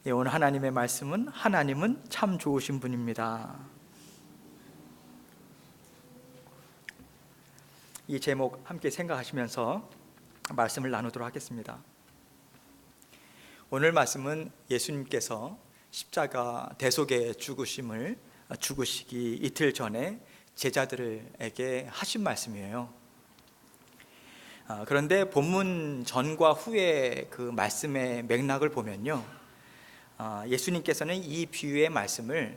오늘 하나님의 말씀은 하나님은 참 좋으신 분입니다. 이 제목 함께 생각하시면서 말씀을 나누도록 하겠습니다. 오늘 말씀은 예수님께서 십자가 대속의 죽으시기 이틀 전에 제자들에게 하신 말씀이에요. 그런데 본문 전과 후의 그 말씀의 맥락을 보면요, 예수님께서는 이 비유의 말씀을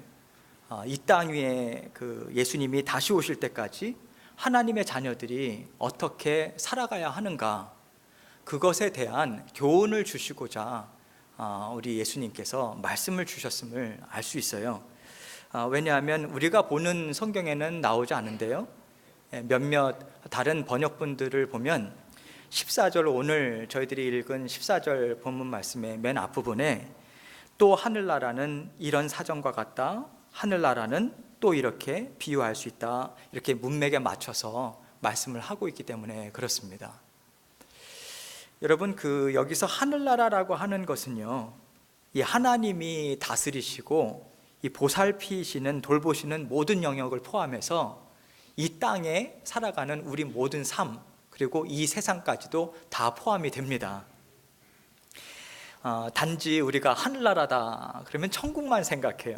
이 땅 위에 그 예수님이 다시 오실 때까지 하나님의 자녀들이 어떻게 살아가야 하는가, 그것에 대한 교훈을 주시고자 우리 예수님께서 말씀을 주셨음을 알 수 있어요. 왜냐하면 우리가 보는 성경에는 나오지 않은데요, 몇몇 다른 번역본들을 보면 14절, 오늘 저희들이 읽은 14절 본문 말씀의 맨 앞부분에 또 하늘나라는 이런 사정과 같다, 하늘나라는 또 이렇게 비유할 수 있다, 이렇게 문맥에 맞춰서 말씀을 하고 있기 때문에 그렇습니다. 여러분, 여기서 하늘나라라고 하는 것은요, 이 하나님이 다스리시고 이 보살피시는, 돌보시는 모든 영역을 포함해서 이 땅에 살아가는 우리 모든 삶, 그리고 이 세상까지도 다 포함이 됩니다. 단지 우리가 하늘나라다 그러면 천국만 생각해요.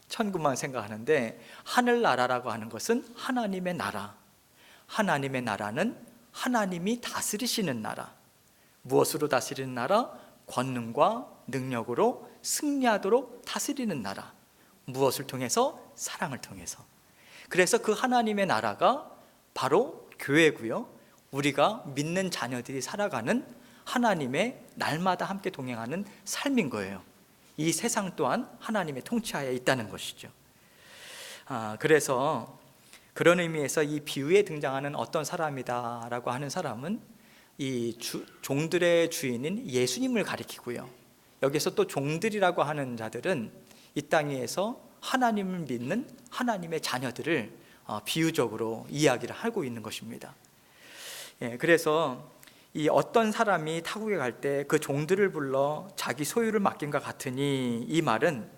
천국만 생각하는데, 하늘나라라고 하는 것은 하나님의 나라, 하나님의 나라는 하나님이 다스리시는 나라. 무엇으로 다스리는 나라? 권능과 능력으로 승리하도록 다스리는 나라. 무엇을 통해서? 사랑을 통해서. 그래서 그 하나님의 나라가 바로 교회고요, 우리가 믿는 자녀들이 살아가는 하나님의 날마다 함께 동행하는 삶인 거예요. 이 세상 또한 하나님의 통치하에 있다는 것이죠. 그래서 그런 의미에서 이 비유에 등장하는 어떤 사람이다라고 하는 사람은 이 종들의 주인인 예수님을 가리키고요, 여기서 또 종들이라고 하는 자들은 이 땅 위에서 하나님을 믿는 하나님의 자녀들을 비유적으로 이야기를 하고 있는 것입니다. 그래서 이 어떤 사람이 타국에 갈 때 그 종들을 불러 자기 소유를 맡긴과 같으니, 이 말은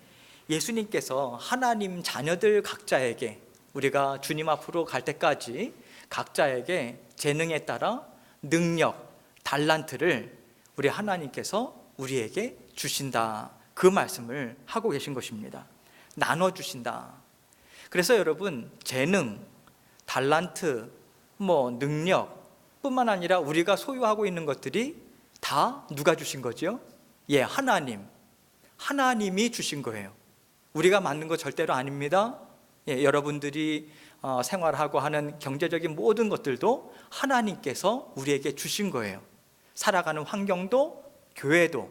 예수님께서 하나님 자녀들 각자에게, 우리가 주님 앞으로 갈 때까지 각자에게 재능에 따라 능력, 달란트를 우리 하나님께서 우리에게 주신다, 그 말씀을 하고 계신 것입니다. 나눠주신다. 그래서 여러분, 재능, 달란트, 능력 뿐만 아니라 우리가 소유하고 있는 것들이 다 누가 주신 거죠? 하나님이 주신 거예요. 우리가 만든 거 절대로 아닙니다. 여러분들이 생활하고 하는 경제적인 모든 것들도 하나님께서 우리에게 주신 거예요. 살아가는 환경도, 교회도,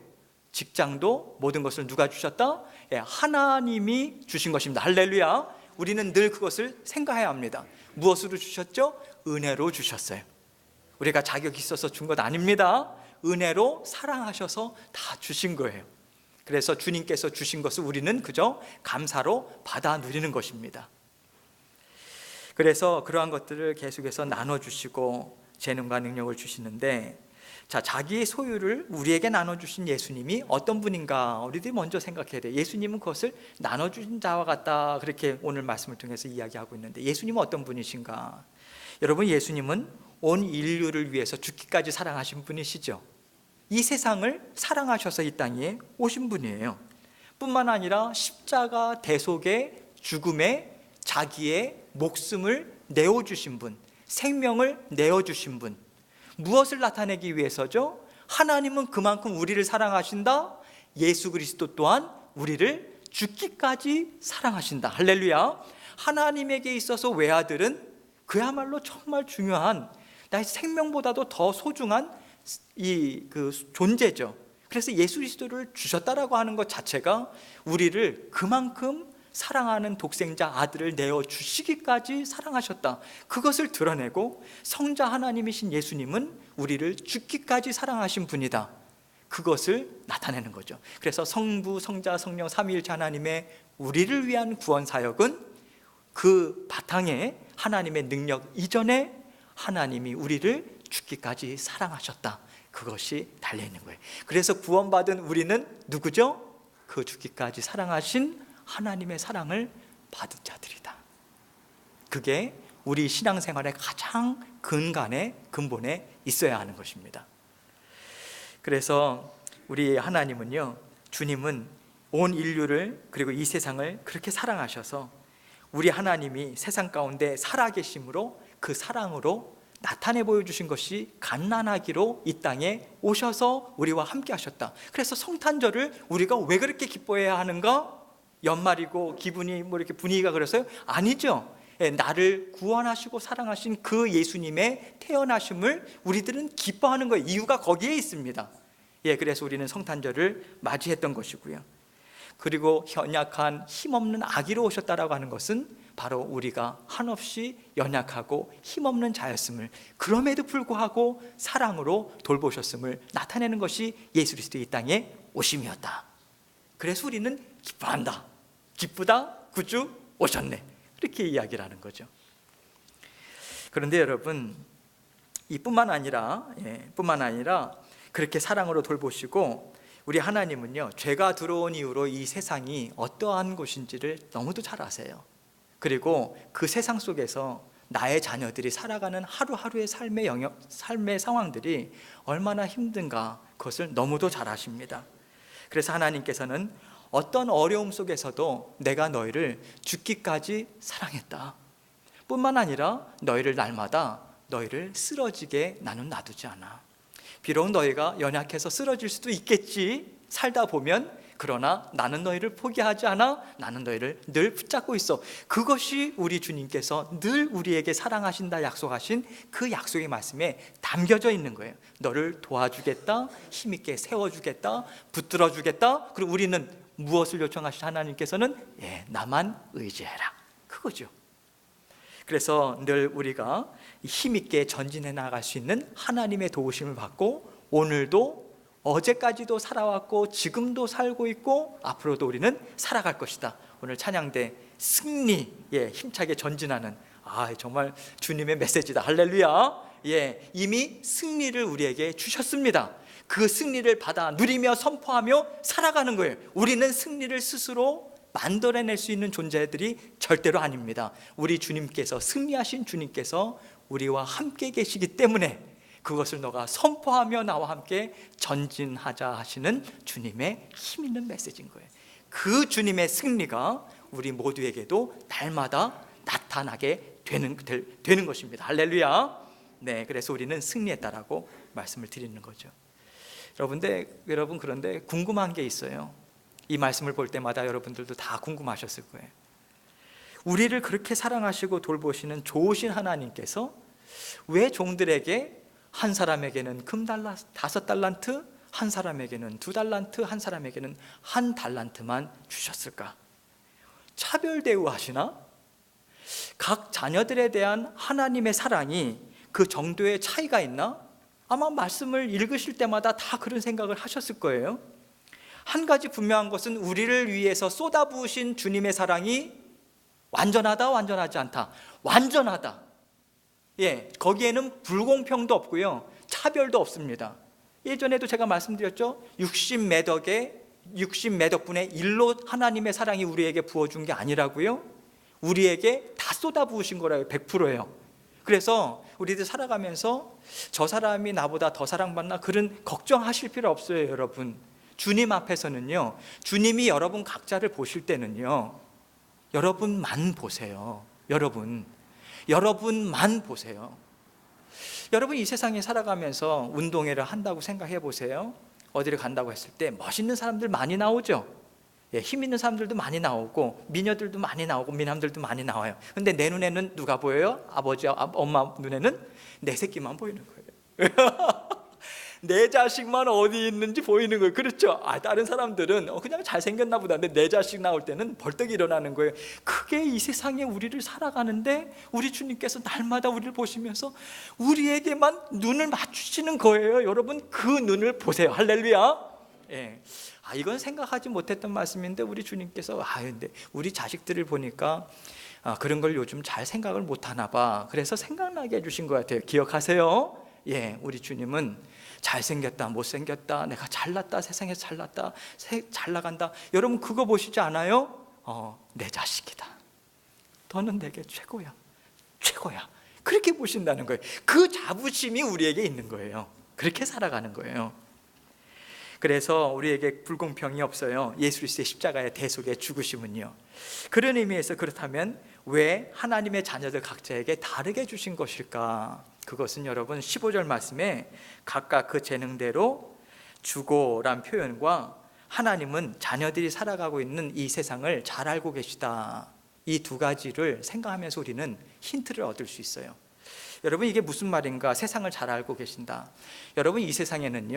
직장도, 모든 것을 누가 주셨다? 하나님이 주신 것입니다. 할렐루야. 우리는 늘 그것을 생각해야 합니다. 무엇으로 주셨죠? 은혜로 주셨어요. 우리가 자격이 있어서 준 것 아닙니다. 은혜로 사랑하셔서 다 주신 거예요. 그래서 주님께서 주신 것을 우리는 그저 감사로 받아 누리는 것입니다. 그래서 그러한 것들을 계속해서 나눠주시고 재능과 능력을 주시는데, 자기의 소유를 우리에게 나눠주신 예수님이 어떤 분인가, 우리들이 먼저 생각해야 돼요. 예수님은 그것을 나눠주신 자와 같다, 그렇게 오늘 말씀을 통해서 이야기하고 있는데, 예수님은 어떤 분이신가? 여러분, 예수님은 온 인류를 위해서 죽기까지 사랑하신 분이시죠. 이 세상을 사랑하셔서 이 땅에 오신 분이에요. 뿐만 아니라 십자가 대속의 죽음에 자기의 목숨을 내어주신 분, 생명을 내어주신 분. 무엇을 나타내기 위해서죠? 하나님은 그만큼 우리를 사랑하신다. 예수 그리스도 또한 우리를 죽기까지 사랑하신다. 할렐루야. 하나님에게 있어서 외아들은 그야말로 정말 중요한, 나의 생명보다도 더 소중한 존재죠. 그래서 예수 그리스도를 주셨다라고 하는 것 자체가 우리를 그만큼 사랑하는 독생자 아들을 내어주시기까지 사랑하셨다, 그것을 드러내고, 성자 하나님이신 예수님은 우리를 죽기까지 사랑하신 분이다, 그것을 나타내는 거죠. 그래서 성부, 성자, 성령 삼위일체 하나님의 우리를 위한 구원 사역은 그 바탕에 하나님의 능력 이전에 하나님이 우리를 죽기까지 사랑하셨다, 그것이 달려있는 거예요. 그래서 구원받은 우리는 누구죠? 그 죽기까지 사랑하신 하나님의 사랑을 받은 자들이다. 그게 우리 신앙생활의 가장 근본에 있어야 하는 것입니다. 그래서 우리 하나님은요, 주님은 온 인류를 그리고 이 세상을 그렇게 사랑하셔서 우리 하나님이 세상 가운데 살아계심으로 그 사랑으로 나타내 보여주신 것이 갓난아기로 이 땅에 오셔서 우리와 함께 하셨다. 그래서 성탄절을 우리가 왜 그렇게 기뻐해야 하는가? 연말이고 기분이 뭐 이렇게 분위기가 그래서요? 아니죠. 나를 구원하시고 사랑하신 그 예수님의 태어나심을 우리들은 기뻐하는 거예요. 이유가 거기에 있습니다. 그래서 우리는 성탄절을 맞이했던 것이고요. 그리고 연약한 힘없는 아기로 오셨다라고 하는 것은 바로 우리가 한없이 연약하고 힘없는 자였음을, 그럼에도 불구하고 사랑으로 돌보셨음을 나타내는 것이 예수 그리스도의 이 땅에 오심이었다. 그래서 우리는 기뻐한다. 기쁘다. 구주 오셨네. 이렇게 이야기를 하는 거죠. 그런데 여러분, 뿐만 아니라 그렇게 사랑으로 돌보시고 우리 하나님은요, 죄가 들어온 이후로 이 세상이 어떠한 곳인지를 너무도 잘 아세요. 그리고 그 세상 속에서 나의 자녀들이 살아가는 하루하루의 삶의 상황들이 얼마나 힘든가, 그것을 너무도 잘 아십니다. 그래서 하나님께서는 어떤 어려움 속에서도 내가 너희를 죽기까지 사랑했다. 뿐만 아니라 너희를 날마다 너희를 쓰러지게 나는 놔두지 않아. 비록 너희가 연약해서 쓰러질 수도 있겠지, 살다 보면. 그러나 나는 너희를 포기하지 않아. 나는 너희를 늘 붙잡고 있어. 그것이 우리 주님께서 늘 우리에게 사랑하신다 약속하신 그 약속의 말씀에 담겨져 있는 거예요. 너를 도와주겠다, 힘있게 세워주겠다, 붙들어주겠다. 그리고 우리는 무엇을 요청하신 하나님께서는 나만 의지해라, 그거죠. 그래서 늘 우리가 힘있게 전진해 나갈 수 있는 하나님의 도우심을 받고, 오늘도 어제까지도 살아왔고 지금도 살고 있고 앞으로도 우리는 살아갈 것이다. 오늘 찬양대 승리에 힘차게 전진하는, 정말 주님의 메시지다. 할렐루야. 이미 승리를 우리에게 주셨습니다. 그 승리를 받아 누리며 선포하며 살아가는 거예요. 우리는 승리를 스스로 만들어낼 수 있는 존재들이 절대로 아닙니다. 우리 주님께서, 승리하신 주님께서 우리와 함께 계시기 때문에 그것을 너가 선포하며 나와 함께 전진하자 하시는 주님의 힘 있는 메시지인 거예요. 그 주님의 승리가 우리 모두에게도 날마다 나타나게 되는 것입니다. 할렐루야. 그래서 우리는 승리했다라고 말씀을 드리는 거죠. 여러분, 그런데 궁금한 게 있어요. 이 말씀을 볼 때마다 여러분들도 다 궁금하셨을 거예요. 우리를 그렇게 사랑하시고 돌보시는 좋으신 하나님께서 왜 종들에게 한 사람에게는 금 5달란트, 한 사람에게는 2달란트, 한 사람에게는 1달란트만 주셨을까? 차별 대우하시나? 각 자녀들에 대한 하나님의 사랑이 그 정도의 차이가 있나? 아마 말씀을 읽으실 때마다 다 그런 생각을 하셨을 거예요. 한 가지 분명한 것은 우리를 위해서 쏟아부으신 주님의 사랑이 완전하다, 완전하지 않다? 완전하다. 거기에는 불공평도 없고요, 차별도 없습니다. 예전에도 제가 말씀드렸죠. 60몇 억분의 1로 하나님의 사랑이 우리에게 부어준 게 아니라고요, 우리에게 다 쏟아부으신 거라요. 100%예요. 그래서 우리들 살아가면서 저 사람이 나보다 더 사랑받나, 그런 걱정하실 필요 없어요. 여러분, 주님 앞에서는요, 주님이 여러분 각자를 보실 때는요, 여러분만 보세요. 여러분만 보세요. 여러분, 이 세상에 살아가면서 운동회를 한다고 생각해 보세요. 어디를 간다고 했을 때 멋있는 사람들 많이 나오죠. 힘 있는 사람들도 많이 나오고 미녀들도 많이 나오고 미남들도 많이 나와요. 근데 내 눈에는 누가 보여요? 아버지, 엄마 눈에는 내 새끼만 보이는 거예요. 내 자식만 어디 있는지 보이는 거예요. 그렇죠? 다른 사람들은 그냥 잘생겼나 보다. 근데 내 자식 나올 때는 벌떡 일어나는 거예요. 그게 이 세상에 우리를 살아가는데 우리 주님께서 날마다 우리를 보시면서 우리에게만 눈을 맞추시는 거예요. 여러분, 그 눈을 보세요. 할렐루야. 이건 생각하지 못했던 말씀인데 우리 주님께서 근데 우리 자식들을 보니까 그런 걸 요즘 잘 생각을 못하나 봐. 그래서 생각나게 해주신 것 같아요. 기억하세요? 우리 주님은 잘생겼다, 못생겼다, 내가 잘났다, 세상에서 잘났다, 잘 나간다. 여러분 그거 보시지 않아요? 내 자식이다, 너는 내게 최고야, 최고야, 그렇게 보신다는 거예요. 그 자부심이 우리에게 있는 거예요. 그렇게 살아가는 거예요. 그래서 우리에게 불공평이 없어요. 예수 그리스도의 십자가의 대속의 죽으심은요. 그런 의미에서 그렇다면 왜 하나님의 자녀들 각자에게 다르게 주신 것일까? 그것은 여러분 15절 말씀에 각각 그 재능대로 주고란 표현과 하나님은 자녀들이 살아가고 있는 이 세상을 잘 알고 계시다, 이 두 가지를 생각하면서 우리는 힌트를 얻을 수 있어요. 여러분 이게 무슨 말인가? 세상을 잘 알고 계신다. 여러분 이 세상에는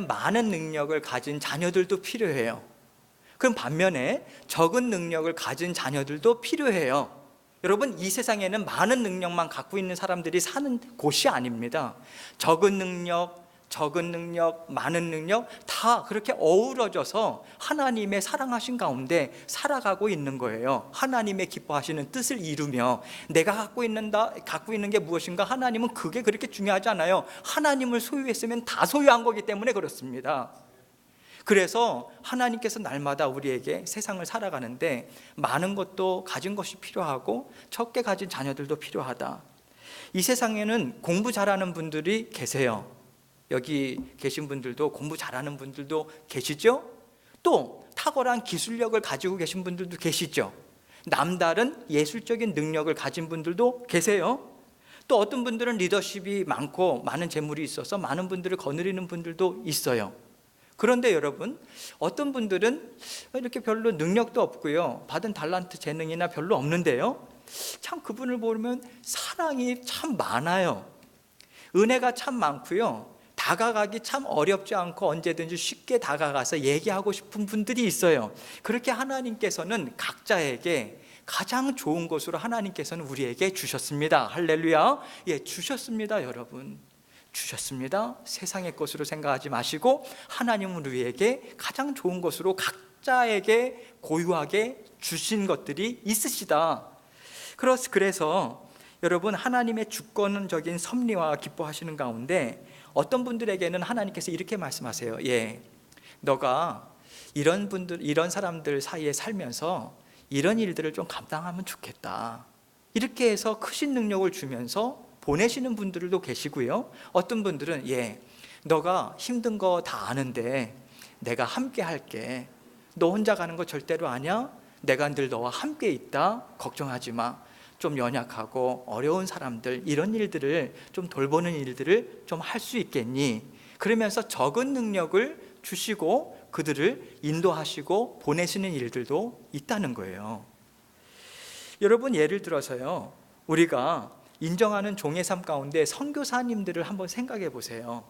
많은 능력을 가진 자녀들도 필요해요. 그럼 반면에 적은 능력을 가진 자녀들도 필요해요. 여러분 이 세상에는 많은 능력만 갖고 있는 사람들이 사는 곳이 아닙니다. 적은 능력, 많은 능력 다 그렇게 어우러져서 하나님의 사랑하신 가운데 살아가고 있는 거예요. 하나님의 기뻐하시는 뜻을 이루며 내가 갖고 있는 게 무엇인가? 하나님은 그게 그렇게 중요하지 않아요. 하나님을 소유했으면 다 소유한 거기 때문에 그렇습니다. 그래서 하나님께서 날마다 우리에게 세상을 살아가는데 많은 것도 가진 것이 필요하고 적게 가진 자녀들도 필요하다. 이 세상에는 공부 잘하는 분들이 계세요. 여기 계신 분들도 공부 잘하는 분들도 계시죠? 또 탁월한 기술력을 가지고 계신 분들도 계시죠? 남다른 예술적인 능력을 가진 분들도 계세요. 또 어떤 분들은 리더십이 많고 많은 재물이 있어서 많은 분들을 거느리는 분들도 있어요. 그런데 여러분 어떤 분들은 이렇게 별로 능력도 없고요, 받은 달란트 재능이나 별로 없는데요, 참 그분을 보면 사랑이 참 많아요. 은혜가 참 많고요, 다가가기 참 어렵지 않고 언제든지 쉽게 다가가서 얘기하고 싶은 분들이 있어요. 그렇게 하나님께서는 각자에게 가장 좋은 것으로 하나님께서는 우리에게 주셨습니다. 할렐루야. 예, 주셨습니다. 여러분 주셨습니다. 세상의 것으로 생각하지 마시고 하나님은 우리에게 가장 좋은 것으로 각자에게 고유하게 주신 것들이 있으시다. 그래서 여러분 하나님의 주권적인 섭리와 기뻐하시는 가운데 어떤 분들에게는 하나님께서 이렇게 말씀하세요. 예, 너가 이런 사람들 사이에 살면서 이런 일들을 좀 감당하면 좋겠다. 이렇게 해서 크신 능력을 주면서 보내시는 분들도 계시고요. 어떤 분들은 예, 너가 힘든 거 다 아는데 내가 함께 할게. 너 혼자 가는 거 절대로 아니야? 내가 늘 너와 함께 있다. 걱정하지 마. 좀 연약하고 어려운 사람들, 이런 일들을 좀 돌보는 일들을 좀 할 수 있겠니? 그러면서 적은 능력을 주시고 그들을 인도하시고 보내시는 일들도 있다는 거예요. 여러분 예를 들어서요, 우리가 인정하는 종의 삶 가운데 선교사님들을 한번 생각해 보세요.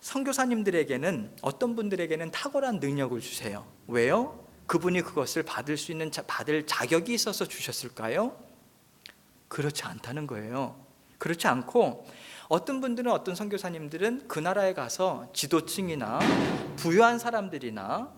선교사님들에게는 어떤 분들에게는 탁월한 능력을 주세요. 왜요? 그분이 그것을 받을 자격이 있어서 주셨을까요? 그렇지 않다는 거예요. 그렇지 않고 어떤 분들은, 어떤 선교사님들은 그 나라에 가서 지도층이나 부유한 사람들이나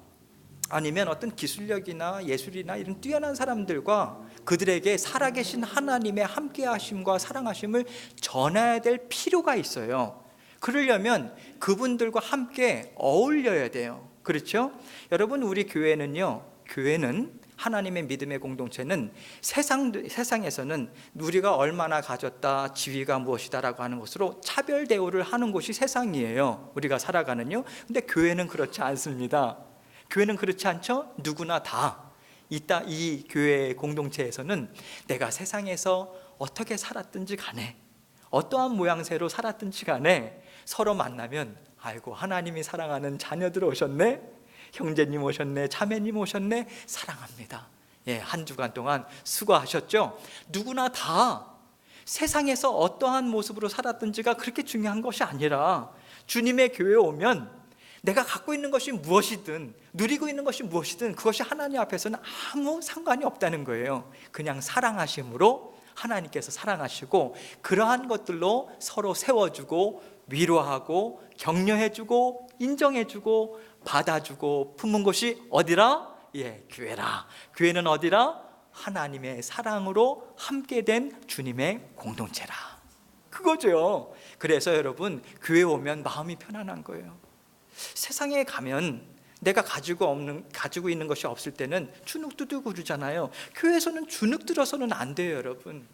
아니면 어떤 기술력이나 예술이나 이런 뛰어난 사람들과 그들에게 살아계신 하나님의 함께하심과 사랑하심을 전해야 될 필요가 있어요. 그러려면 그분들과 함께 어울려야 돼요. 그렇죠? 여러분 우리 교회는 하나님의 믿음의 공동체는 세상에서는 우리가 얼마나 가졌다, 지위가 무엇이다라고 하는 것으로 차별 대우를 하는 곳이 세상이에요. 우리가 살아가는요. 근데 교회는 그렇지 않습니다. 교회는 그렇지 않죠? 누구나 다 이 교회 공동체에서는 내가 세상에서 어떻게 살았든지 간에, 어떠한 모양새로 살았든지 간에 서로 만나면 아이고 하나님이 사랑하는 자녀들 오셨네, 형제님 오셨네, 자매님 오셨네, 사랑합니다. 예, 한 주간 동안 수고하셨죠? 누구나 다 세상에서 어떠한 모습으로 살았든지가 그렇게 중요한 것이 아니라 주님의 교회에 오면 내가 갖고 있는 것이 무엇이든, 누리고 있는 것이 무엇이든 그것이 하나님 앞에서는 아무 상관이 없다는 거예요. 그냥 사랑하심으로 하나님께서 사랑하시고 그러한 것들로 서로 세워주고 위로하고 격려해주고 인정해주고 받아주고 품은 곳이 어디라? 예, 교회라. 교회는 어디라? 하나님의 사랑으로 함께 된 주님의 공동체라. 그거죠. 그래서 여러분, 교회 오면 마음이 편안한 거예요. 세상에 가면 내가 가지고 있는 것이 없을 때는 주눅 들고 그러잖아요. 교회에서는 주눅 들어서는 안 돼요, 여러분.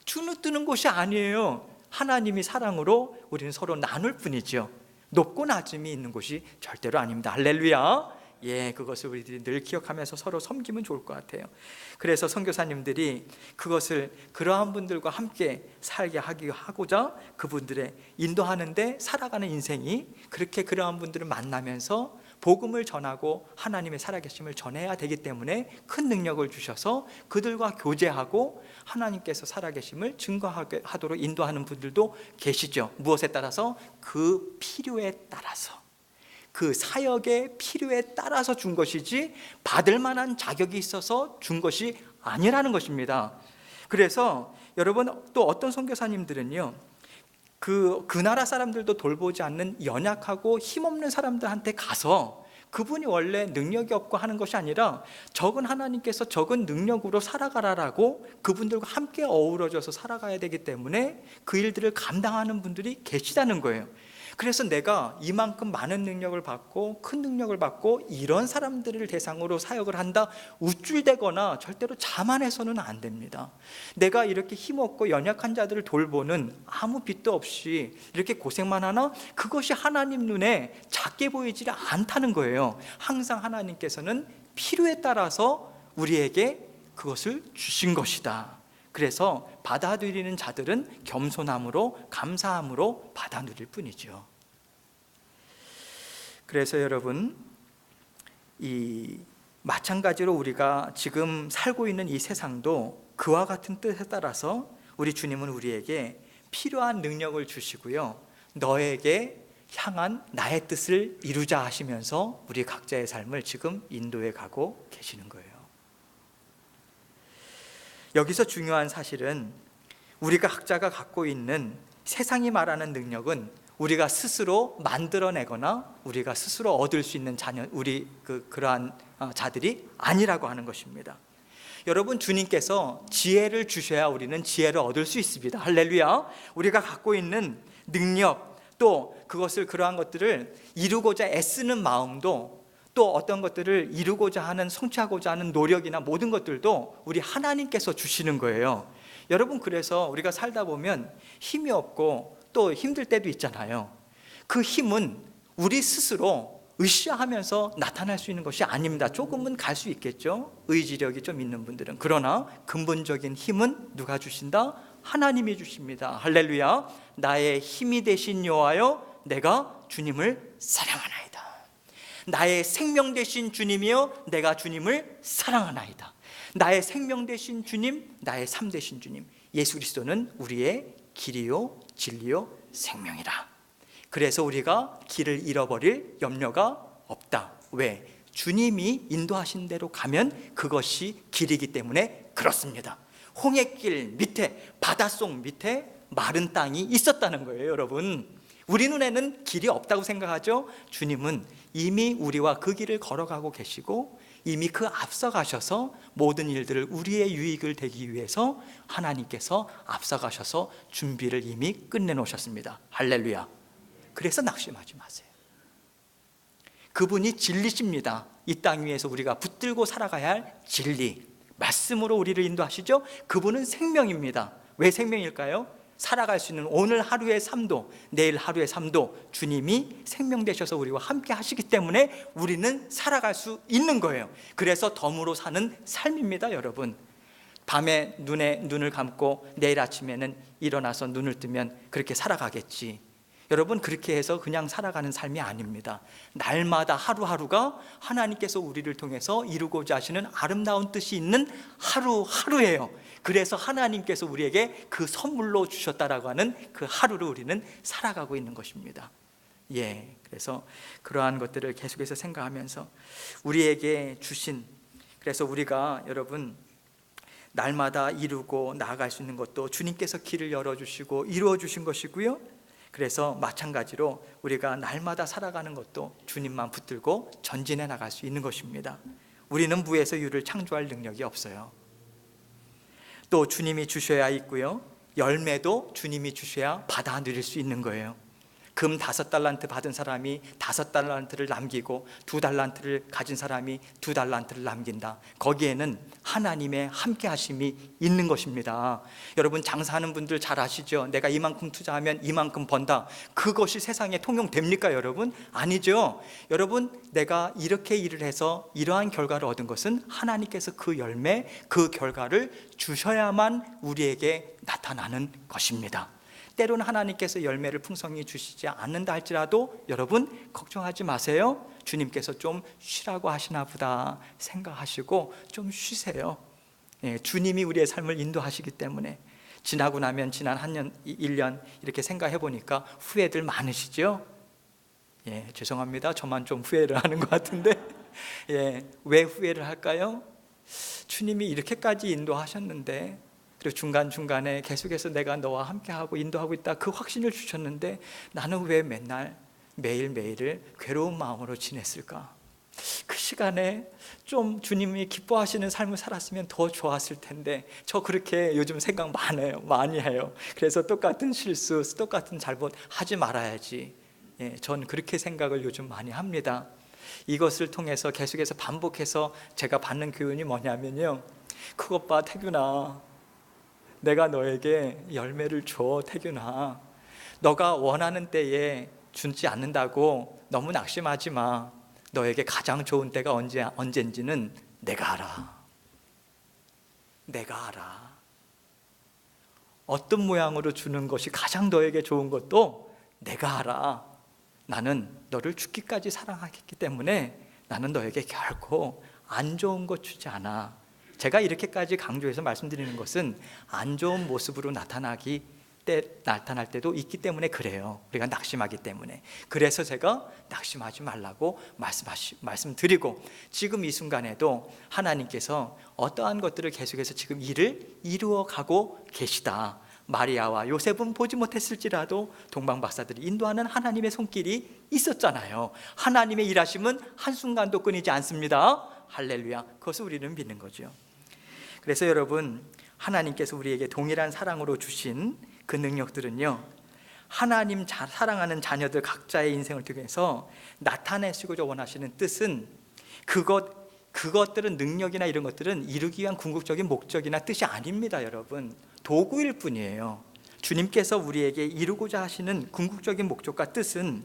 주눅 드는 곳이 아니에요. 하나님이 사랑으로 우리는 서로 나눌 뿐이죠. 높고 낮음이 있는 곳이 절대로 아닙니다. 할렐루야. 예, 그것을 우리들이 늘 기억하면서 서로 섬기면 좋을 것 같아요. 그래서 선교사님들이 그것을 그러한 분들과 함께 살게 하고자 그분들의 인도하는데 살아가는 인생이, 그렇게 그러한 분들을 만나면서 복음을 전하고 하나님의 살아계심을 전해야 되기 때문에 큰 능력을 주셔서 그들과 교제하고 하나님께서 살아계심을 증거하도록 인도하는 분들도 계시죠. 무엇에 따라서? 그 필요에 따라서, 그 사역의 필요에 따라서 준 것이지 받을 만한 자격이 있어서 준 것이 아니라는 것입니다. 그래서 여러분, 또 어떤 선교사님들은요, 그 나라 사람들도 돌보지 않는 연약하고 힘없는 사람들한테 가서 그분이 원래 능력이 없고 하는 것이 아니라 적은 하나님께서 적은 능력으로 살아가라라고 그분들과 함께 어우러져서 살아가야 되기 때문에 그 일들을 감당하는 분들이 계시다는 거예요. 그래서 내가 이만큼 많은 능력을 받고 큰 능력을 받고 이런 사람들을 대상으로 사역을 한다, 우쭐대거나 절대로 자만해서는 안 됩니다. 내가 이렇게 힘없고 연약한 자들을 돌보는 아무 빚도 없이 이렇게 고생만 하나? 그것이 하나님 눈에 작게 보이지 않다는 거예요. 항상 하나님께서는 필요에 따라서 우리에게 그것을 주신 것이다. 그래서 받아들이는 자들은 겸손함으로, 감사함으로 받아 누릴 뿐이죠. 그래서 여러분, 이 마찬가지로 우리가 지금 살고 있는 이 세상도 그와 같은 뜻에 따라서 우리 주님은 우리에게 필요한 능력을 주시고요, 너에게 향한 나의 뜻을 이루자 하시면서 우리 각자의 삶을 지금 인도해 가고 계시는 거예요. 여기서 중요한 사실은 우리가 각자가 갖고 있는 세상이 말하는 능력은 우리가 스스로 만들어내거나 우리가 스스로 얻을 수 있는 그러한 자들이 아니라고 하는 것입니다. 여러분, 주님께서 지혜를 주셔야 우리는 지혜를 얻을 수 있습니다. 할렐루야. 우리가 갖고 있는 능력, 또 그러한 것들을 이루고자 애쓰는 마음도, 또 어떤 것들을 이루고자 하는, 성취하고자 하는 노력이나 모든 것들도 우리 하나님께서 주시는 거예요. 여러분, 그래서 우리가 살다 보면 힘이 없고 또 힘들 때도 있잖아요. 그 힘은 우리 스스로 으쌰하면서 나타날 수 있는 것이 아닙니다. 조금은 갈 수 있겠죠, 의지력이 좀 있는 분들은. 그러나 근본적인 힘은 누가 주신다? 하나님이 주십니다. 할렐루야. 나의 힘이 되신 여호와여, 내가 주님을 사랑하나이다. 나의 생명 되신 주님이여, 내가 주님을 사랑하나이다. 나의 생명 되신 주님, 나의 삶 되신 주님, 예수 그리스도는 우리의 길이요 진리요 생명이라. 그래서 우리가 길을 잃어버릴 염려가 없다. 왜? 주님이 인도하신 대로 가면 그것이 길이기 때문에 그렇습니다. 홍해길 밑에, 바닷속 밑에 마른 땅이 있었다는 거예요. 여러분, 우리 눈에는 길이 없다고 생각하죠. 주님은 이미 우리와 그 길을 걸어가고 계시고 이미 그 앞서 가셔서 모든 일들을 우리의 유익을 되기 위해서 하나님께서 앞서 가셔서 준비를 이미 끝내놓으셨습니다. 할렐루야. 그래서 낙심하지 마세요. 그분이 진리십니다. 이 땅 위에서 우리가 붙들고 살아가야 할 진리, 말씀으로 우리를 인도하시죠. 그분은 생명입니다. 왜 생명일까요? 살아갈 수 있는 오늘 하루의 삶도, 내일 하루의 삶도 주님이 생명 되셔서 우리와 함께 하시기 때문에 우리는 살아갈 수 있는 거예요. 그래서 덤으로 사는 삶입니다. 여러분, 밤에 눈을 감고 내일 아침에는 일어나서 눈을 뜨면 그렇게 살아가겠지. 여러분, 그렇게 해서 그냥 살아가는 삶이 아닙니다. 날마다 하루하루가 하나님께서 우리를 통해서 이루고자 하시는 아름다운 뜻이 있는 하루하루예요. 그래서 하나님께서 우리에게 그 선물로 주셨다라고 하는 그 하루를 우리는 살아가고 있는 것입니다. 예, 그래서 그러한 것들을 계속해서 생각하면서 우리에게 주신, 그래서 우리가 여러분 날마다 이루고 나아갈 수 있는 것도 주님께서 길을 열어주시고 이루어 주신 것이고요, 그래서 마찬가지로 우리가 날마다 살아가는 것도 주님만 붙들고 전진해 나갈 수 있는 것입니다. 우리는 무에서 유를 창조할 능력이 없어요. 또 주님이 주셔야 있고요, 열매도 주님이 주셔야 받아 누릴 수 있는 거예요. 금 5달란트 받은 사람이 5달란트를 남기고 2달란트를 가진 사람이 2달란트를 남긴다. 거기에는 하나님의 함께 하심이 있는 것입니다. 여러분, 장사하는 분들 잘 아시죠? 내가 이만큼 투자하면 이만큼 번다. 그것이 세상에 통용됩니까, 여러분? 아니죠. 여러분, 내가 이렇게 일을 해서 이러한 결과를 얻은 것은 하나님께서 그 열매, 그 결과를 주셔야만 우리에게 나타나는 것입니다. 때로는 하나님께서 열매를 풍성히 주시지 않는다 할지라도 여러분 걱정하지 마세요. 주님께서 좀 쉬라고 하시나 보다 생각하시고 좀 쉬세요. 주님이 우리의 삶을 인도하시기 때문에. 지나고 나면 지난 한 년, 1년 이렇게 생각해 보니까 후회들 많으시죠? 죄송합니다. 저만 좀 후회를 하는 것 같은데 왜 후회를 할까요? 주님이 이렇게까지 인도하셨는데, 그리고 중간중간에 계속해서 내가 너와 함께하고 인도하고 있다, 그 확신을 주셨는데 나는 왜 맨날 매일매일을 괴로운 마음으로 지냈을까? 그 시간에 좀 주님이 기뻐하시는 삶을 살았으면 더 좋았을 텐데. 저 그렇게 요즘 생각 많이 해요. 그래서 똑같은 실수, 똑같은 잘못 하지 말아야지. 전 그렇게 생각을 요즘 많이 합니다. 이것을 통해서 계속해서 반복해서 제가 받는 교훈이 뭐냐면요, 그것 봐 태균아, 내가 너에게 열매를 줘. 태균아, 너가 원하는 때에 주지 않는다고 너무 낙심하지 마. 너에게 가장 좋은 때가 언젠지는 내가 알아. 내가 알아. 어떤 모양으로 주는 것이 가장 너에게 좋은 것도 내가 알아. 나는 너를 죽기까지 사랑하기 때문에 나는 너에게 결코 안 좋은 것 주지 않아. 제가 이렇게까지 강조해서 말씀드리는 것은 안 좋은 모습으로 나타날 때도 있기 때문에 그래요. 우리가 낙심하기 때문에. 그래서 제가 낙심하지 말라고 말씀드리고, 지금 이 순간에도 하나님께서 어떠한 것들을 계속해서 지금 일을 이루어가고 계시다. 마리아와 요셉은 보지 못했을지라도 동방박사들이 인도하는 하나님의 손길이 있었잖아요. 하나님의 일하심은 한순간도 끊이지 않습니다. 할렐루야. 그것을 우리는 믿는 거죠. 그래서 여러분, 하나님께서 우리에게 동일한 사랑으로 주신 그 능력들은요, 하나님 사랑하는 자녀들 각자의 인생을 통해서 나타내시고자 원하시는 뜻은, 그것들은, 능력이나 이런 것들은 이루기 위한 궁극적인 목적이나 뜻이 아닙니다. 여러분, 도구일 뿐이에요. 주님께서 우리에게 이루고자 하시는 궁극적인 목적과 뜻은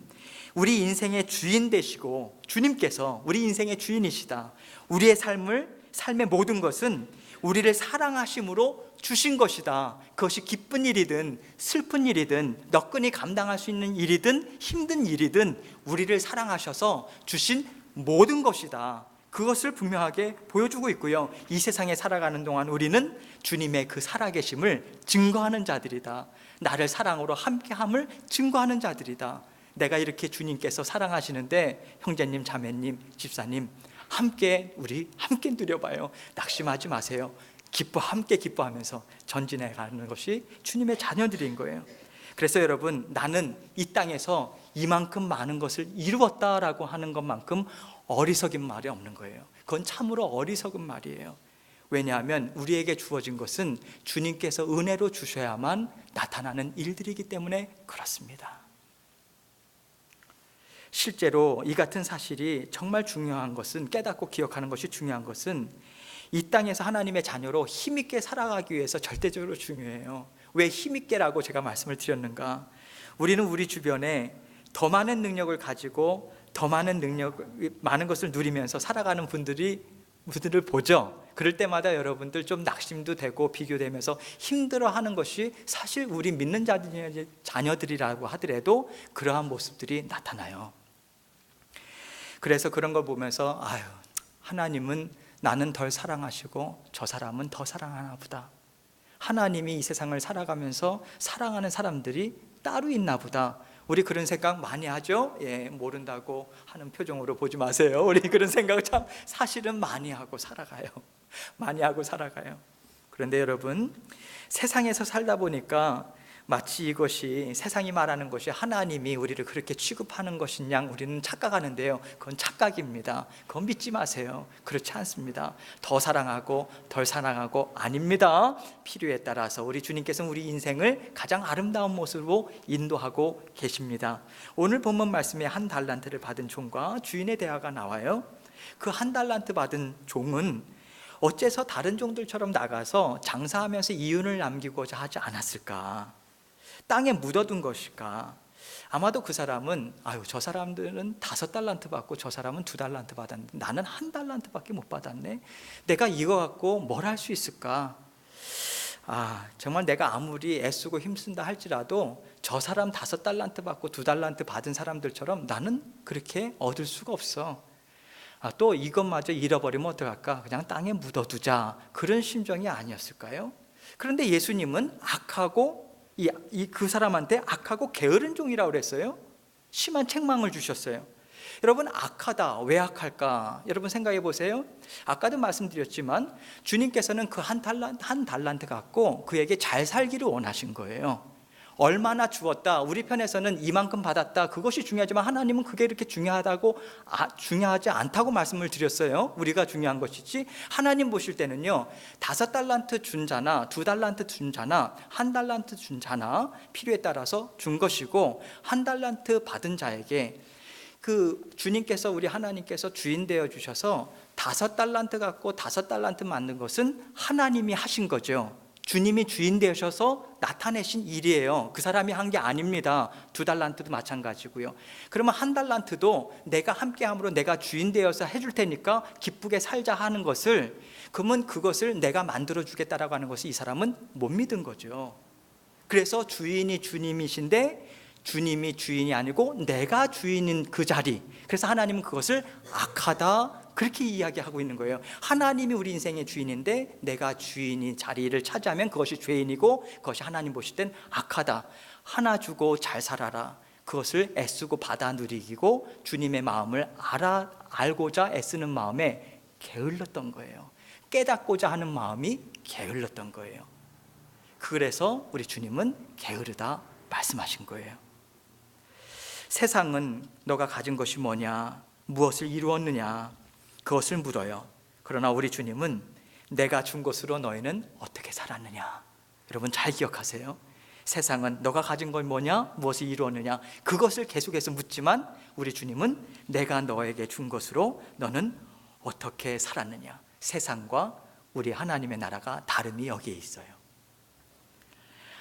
우리 인생의 주인 되시고, 주님께서 우리 인생의 주인이시다. 우리의 삶의 모든 것은 우리를 사랑하심으로 주신 것이다. 그것이 기쁜 일이든 슬픈 일이든 너끈히 감당할 수 있는 일이든 힘든 일이든 우리를 사랑하셔서 주신 모든 것이다. 그것을 분명하게 보여주고 있고요, 이 세상에 살아가는 동안 우리는 주님의 그 살아계심을 증거하는 자들이다. 나를 사랑으로 함께함을 증거하는 자들이다. 내가 이렇게 주님께서 사랑하시는데 형제님, 자매님, 집사님, 우리 함께 누려봐요. 낙심하지 마세요. 함께 기뻐하면서 전진해 가는 것이 주님의 자녀들인 거예요. 그래서 여러분, 나는 이 땅에서 이만큼 많은 것을 이루었다라고 하는 것만큼 어리석은 말이 없는 거예요. 그건 참으로 어리석은 말이에요. 왜냐하면 우리에게 주어진 것은 주님께서 은혜로 주셔야만 나타나는 일들이기 때문에 그렇습니다. 실제로 이 같은 사실이 정말 중요한 것은, 깨닫고 기억하는 것이 중요한 것은 이 땅에서 하나님의 자녀로 힘있게 살아가기 위해서 절대적으로 중요해요. 왜 힘있게라고 제가 말씀을 드렸는가? 우리는 우리 주변에 더 많은 능력을 가지고 더 많은 것을 누리면서 살아가는 분들을 보죠. 그럴 때마다 여러분들 좀 낙심도 되고 비교되면서 힘들어하는 것이 사실 우리 믿는 자녀들이라고 하더라도 그러한 모습들이 나타나요. 그래서 그런 걸 보면서 하나님은 나는 덜 사랑하시고 저 사람은 더 사랑하나 보다. 하나님이 이 세상을 살아가면서 사랑하는 사람들이 따로 있나 보다. 우리 그런 생각 많이 하죠? 모른다고 하는 표정으로 보지 마세요. 우리 그런 생각을 참 사실은 많이 하고 살아가요. 그런데 여러분, 세상에서 살다 보니까 마치 이것이 세상이 말하는 것이 하나님이 우리를 그렇게 취급하는 것인 양 우리는 착각하는데요, 그건 착각입니다. 그건 믿지 마세요. 그렇지 않습니다. 더 사랑하고 덜 사랑하고 아닙니다. 필요에 따라서 우리 주님께서는 우리 인생을 가장 아름다운 모습으로 인도하고 계십니다. 오늘 본문 말씀에 한 달란트를 받은 종과 주인의 대화가 나와요. 그 한 달란트 받은 종은 어째서 다른 종들처럼 나가서 장사하면서 이윤을 남기고자 하지 않았을까? 땅에 묻어둔 것일까? 아마도 그 사람은 저 사람들은 5달란트 받고 저 사람은 2달란트 받았는데 나는 1달란트밖에 못 받았네. 내가 이거 갖고 뭘 할 수 있을까? 정말 내가 아무리 애쓰고 힘쓴다 할지라도 저 사람 5달란트 받고 2달란트 받은 사람들처럼 나는 그렇게 얻을 수가 없어. 또 이것마저 잃어버리면 어떡할까? 그냥 땅에 묻어두자. 그런 심정이 아니었을까요? 그런데 예수님은 악하고 그 사람한테 악하고 게으른 종이라고 그랬어요. 심한 책망을 주셨어요. 여러분, 악하다, 왜 악할까? 여러분 생각해 보세요. 아까도 말씀드렸지만 주님께서는 그 한 달란트 갖고 그에게 잘 살기를 원하신 거예요. 얼마나 주었다, 우리 편에서는 이만큼 받았다, 그것이 중요하지만 하나님은 그게 이렇게 중요하지 않다고 말씀을 드렸어요. 우리가 중요한 것이지 하나님 보실 때는요, 5달란트 준 자나 2달란트 준 자나 1달란트 준 자나 필요에 따라서 준 것이고, 1달란트 받은 자에게 그 주님께서, 우리 하나님께서 주인 되어 주셔서 5달란트 갖고 5달란트 만든 것은 하나님이 하신 거죠. 주님이 주인 되셔서 나타내신 일이에요. 그 사람이 한 게 아닙니다. 2달란트도 마찬가지고요. 그러면 1달란트도 내가 함께함으로 내가 주인 되어서 해줄 테니까 기쁘게 살자 하는 것을, 그러면 그것을 내가 만들어 주겠다라고 하는 것을 이 사람은 못 믿은 거죠. 그래서 주인이 주님이신데 주님이 주인이 아니고 내가 주인인 그 자리, 그래서 하나님은 그것을 악하다 그렇게 이야기하고 있는 거예요. 하나님이 우리 인생의 주인인데 내가 주인인 자리를 차지하면 그것이 죄인이고, 그것이 하나님 보실 땐 악하다. 하나 주고 잘 살아라. 그것을 애쓰고 받아 누리고 주님의 마음을 알고자 애쓰는 마음에 게을렀던 거예요. 깨닫고자 하는 마음이 게을렀던 거예요. 그래서 우리 주님은 게으르다 말씀하신 거예요. 세상은 너가 가진 것이 뭐냐, 무엇을 이루었느냐, 그것을 물어요. 그러나 우리 주님은 내가 준 것으로 너희는 어떻게 살았느냐. 여러분 잘 기억하세요. 세상은 너가 가진 건 뭐냐, 무엇을 이루었느냐, 그것을 계속해서 묻지만 우리 주님은 내가 너에게 준 것으로 너는 어떻게 살았느냐. 세상과 우리 하나님의 나라가 다름이 여기에 있어요.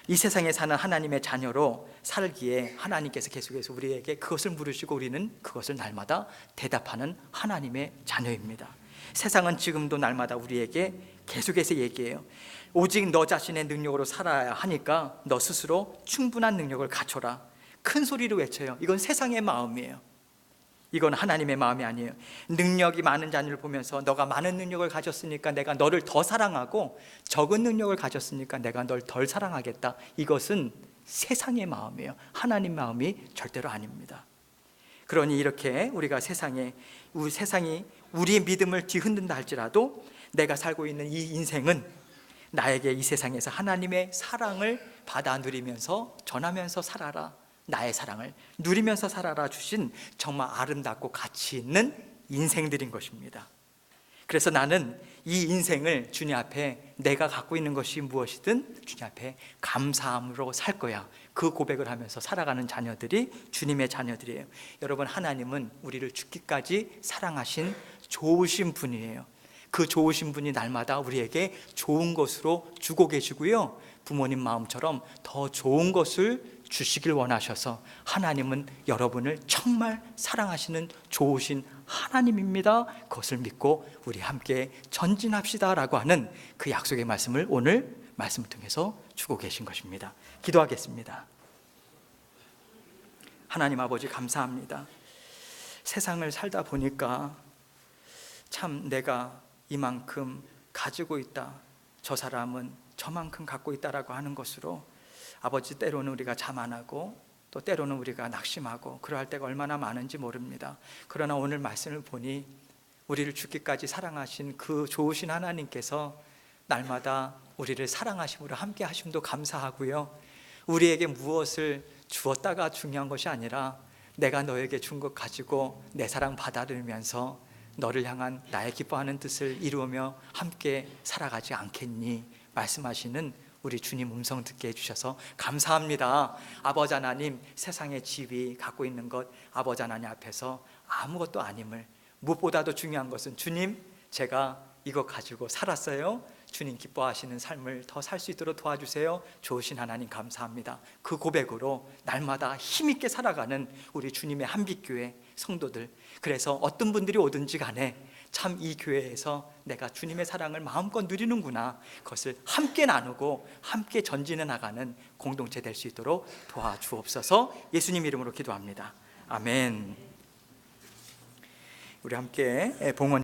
이 세상에 사는 하나님의 자녀로 살기에 하나님께서 계속해서 우리에게 그것을 물으시고 우리는 그것을 날마다 대답하는 하나님의 자녀입니다. 세상은 지금도 날마다 우리에게 계속해서 얘기해요. 오직 너 자신의 능력으로 살아야 하니까 너 스스로 충분한 능력을 갖춰라. 큰 소리로 외쳐요. 이건 세상의 마음이에요. 이건 하나님의 마음이 아니에요. 능력이 많은 자녀를 보면서 너가 많은 능력을 가졌으니까 내가 너를 더 사랑하고, 적은 능력을 가졌으니까 내가 널 덜 사랑하겠다. 이것은 세상의 마음이에요. 하나님 마음이 절대로 아닙니다. 그러니 이렇게 우리가 세상이 우리의 믿음을 뒤흔든다 할지라도 내가 살고 있는 이 인생은 나에게 이 세상에서 하나님의 사랑을 받아 누리면서 전하면서 살아라. 나의 사랑을 누리면서 살아라 주신 정말 아름답고 가치 있는 인생들인 것입니다. 그래서 나는 이 인생을 주님 앞에 내가 갖고 있는 것이 무엇이든 주님 앞에 감사함으로 살 거야. 그 고백을 하면서 살아가는 자녀들이 주님의 자녀들이에요. 여러분, 하나님은 우리를 죽기까지 사랑하신 좋으신 분이에요. 그 좋으신 분이 날마다 우리에게 좋은 것으로 주고 계시고요, 부모님 마음처럼 더 좋은 것을 주시길 원하셔서 하나님은 여러분을 정말 사랑하시는 좋으신 하나님입니다. 그것을 믿고 우리 함께 전진합시다 라고 하는 그 약속의 말씀을 오늘 말씀을 통해서 주고 계신 것입니다. 기도하겠습니다. 하나님 아버지, 감사합니다. 세상을 살다 보니까 참 내가 이만큼 가지고 있다, 저 사람은 저만큼 갖고 있다라고 하는 것으로 아버지, 때로는 우리가 자만하고 또 때로는 우리가 낙심하고 그러할 때가 얼마나 많은지 모릅니다. 그러나 오늘 말씀을 보니 우리를 죽기까지 사랑하신 그 좋으신 하나님께서 날마다 우리를 사랑하심으로 함께 하심도 감사하고요, 우리에게 무엇을 주었다가 중요한 것이 아니라 내가 너에게 준 것 가지고 내 사랑 받아들이면서 너를 향한 나의 기뻐하는 뜻을 이루며 함께 살아가지 않겠니? 말씀하시는 우리 주님 음성 듣게 해주셔서 감사합니다. 아버지 하나님, 세상의 지위 갖고 있는 것 아버지 하나님 앞에서 아무것도 아님을, 무엇보다도 중요한 것은 주님, 제가 이거 가지고 살았어요. 주님 기뻐하시는 삶을 더 살 수 있도록 도와주세요. 좋으신 하나님 감사합니다. 그 고백으로 날마다 힘있게 살아가는 우리 주님의 한빛교회 성도들, 그래서 어떤 분들이 오든지 간에 참 이 교회에서 내가 주님의 사랑을 마음껏 누리는구나, 그것을 함께 나누고 함께 전진해 나가는 공동체 될 수 있도록 도와주옵소서. 예수님 이름으로 기도합니다. 아멘. 우리 함께 봉헌